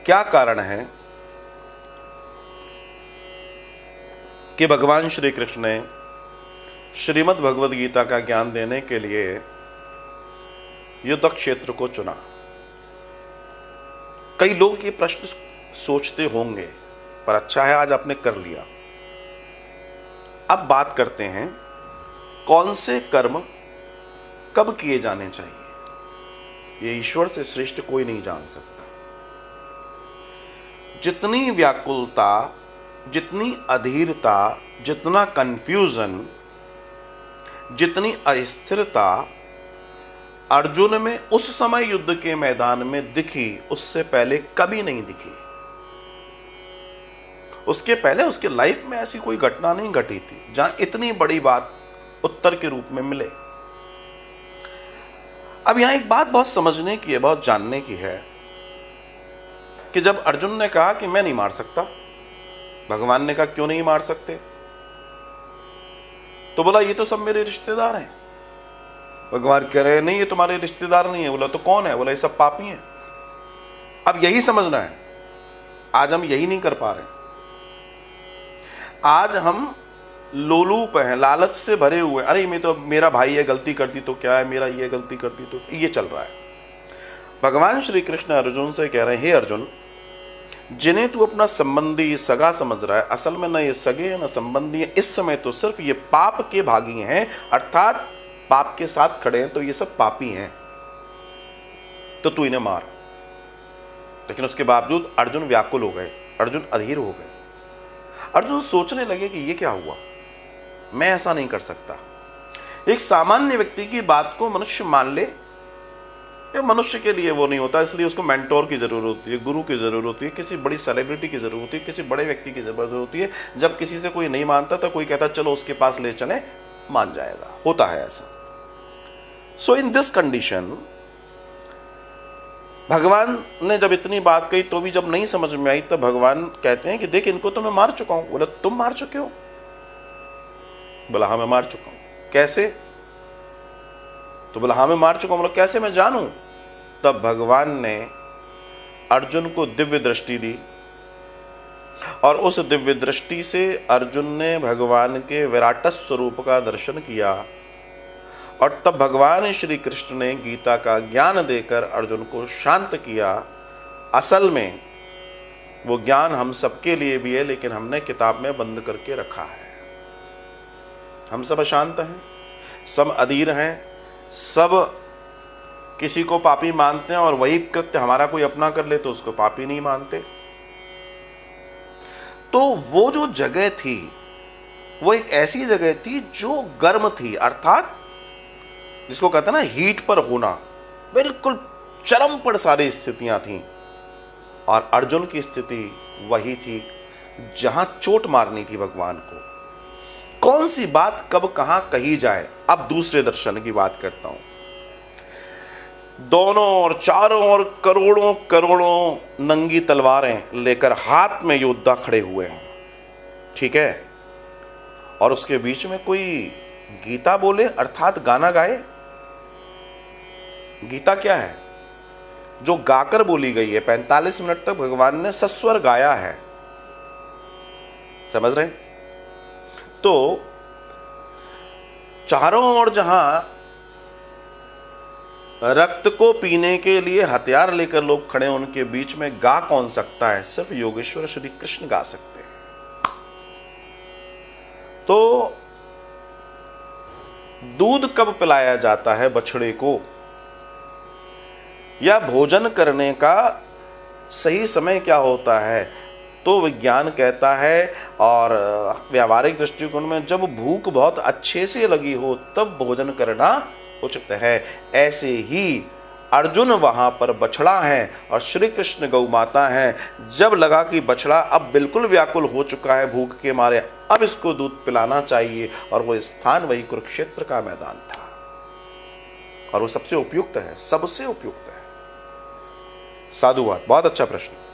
क्या कारण है कि भगवान श्री कृष्ण ने श्रीमद् भगवद गीता का ज्ञान देने के लिए युद्ध क्षेत्र को चुना? कई लोग ये प्रश्न सोचते होंगे, पर अच्छा है आज आपने कर लिया। अब बात करते हैं कौन से कर्म कब किए जाने चाहिए। ये ईश्वर से श्रेष्ठ कोई नहीं जान सकता। जितनी व्याकुलता, जितनी अधीरता, जितना कंफ्यूजन, जितनी अस्थिरता अर्जुन में उस समय युद्ध के मैदान में दिखी, उससे पहले कभी नहीं दिखी। उसके पहले उसके लाइफ में ऐसी कोई घटना नहीं घटी थी जहां इतनी बड़ी बात उत्तर के रूप में मिले। अब यहां एक बात बहुत समझने की है, बहुत जानने की है कि जब अर्जुन ने कहा कि मैं नहीं मार सकता, भगवान ने कहा क्यों नहीं मार सकते, तो बोला ये तो सब मेरे रिश्तेदार हैं। भगवान कह रहे नहीं ये तुम्हारे रिश्तेदार नहीं है। बोला तो कौन है? बोला ये सब पापी हैं। अब यही समझना है, आज हम यही नहीं कर पा रहे। आज हम लोलूप हैं, लालच से भरे हुए। अरे मैं तो, मेरा भाई ये गलती कर दी तो क्या है, मेरा ये गलती कर दी तो, ये चल रहा है। भगवान श्री कृष्ण अर्जुन से कह रहे हैं, हे अर्जुन, जिन्हें तू अपना संबंधी सगा समझ रहा है, असल में न ये सगे न संबंधी है। इस समय तो सिर्फ ये पाप के भागी हैं, अर्थात पाप के साथ खड़े हैं, तो ये सब पापी हैं, तो तू इन्हें मार। लेकिन उसके बावजूद अर्जुन व्याकुल हो गए, अर्जुन अधीर हो गए। अर्जुन सोचने लगे कि ये क्या हुआ, मैं ऐसा नहीं कर सकता। एक सामान्य व्यक्ति की बात को मनुष्य मान ले, ये मनुष्य के लिए वो नहीं होता, इसलिए उसको मेंटोर की जरूरत होती है, गुरु की जरूरत होती है, किसी बड़ी सेलिब्रिटी की जरूरत होती है, किसी बड़े व्यक्ति की जरूरत होती है। जब किसी से कोई नहीं मानता तो कोई कहता चलो उसके पास ले चले, मान जाएगा। होता है ऐसा। सो इन दिस कंडीशन भगवान ने जब इतनी बात कही तो भी जब नहीं समझ में आई, तब भगवान कहते हैं कि देख इनको तो मैं मार चुका हूं। बोला तुम मार चुके हो? बोला हाँ मैं मार चुका हूं। कैसे? तो बोला हाँ मैं मार चुका हूं। बोला कैसे मैं जानूं? तब भगवान ने अर्जुन को दिव्य दृष्टि दी, और उस दिव्य दृष्टि से अर्जुन ने भगवान के विराट स्वरूप का दर्शन किया। और तब भगवान श्री कृष्ण ने गीता का ज्ञान देकर अर्जुन को शांत किया। असल में वो ज्ञान हम सबके लिए भी है, लेकिन हमने किताब में बंद करके रखा है। हम सब अशांत हैं, सब अधीर हैं, सब किसी को पापी मानते हैं, और वही कृत्य हमारा कोई अपना कर ले तो उसको पापी नहीं मानते। तो वो जो जगह थी वो एक ऐसी जगह थी जो गर्म थी, अर्थात जिसको कहते हैं ना हीट पर होना, बिल्कुल चरम पर सारी स्थितियां थीं। और अर्जुन की स्थिति वही थी जहां चोट मारनी थी भगवान को। कौन सी बात कब कहां कही जाए। अब दूसरे दर्शन की बात करता हूं। दोनों और चारों ओर करोड़ों करोड़ों नंगी तलवारें लेकर हाथ में योद्धा खड़े हुए हैं, ठीक है, और उसके बीच में कोई गीता बोले, अर्थात गाना गाए। गीता क्या है? जो गाकर बोली गई है। 45 मिनट तक भगवान ने सस्वर गाया है, समझ रहे? तो चारों ओर जहां रक्त को पीने के लिए हथियार लेकर लोग खड़े हैं, उनके बीच में गा कौन सकता है? सिर्फ योगेश्वर श्री कृष्ण गा सकते हैं। तो दूध कब पिलाया जाता है बछड़े को, या भोजन करने का सही समय क्या होता है? तो विज्ञान कहता है, और व्यावहारिक दृष्टिकोण में जब भूख बहुत अच्छे से लगी हो तब भोजन करना उचित है। ऐसे ही अर्जुन वहां पर बछड़ा है और श्री कृष्ण गौ माता है। जब लगा कि बछड़ा अब बिल्कुल व्याकुल हो चुका है भूख के मारे, अब इसको दूध पिलाना चाहिए, और वो स्थान वही कुरुक्षेत्र का मैदान था, और वो सबसे उपयुक्त है, सबसे उपयुक्त है। साधुवाद, बहुत अच्छा प्रश्न।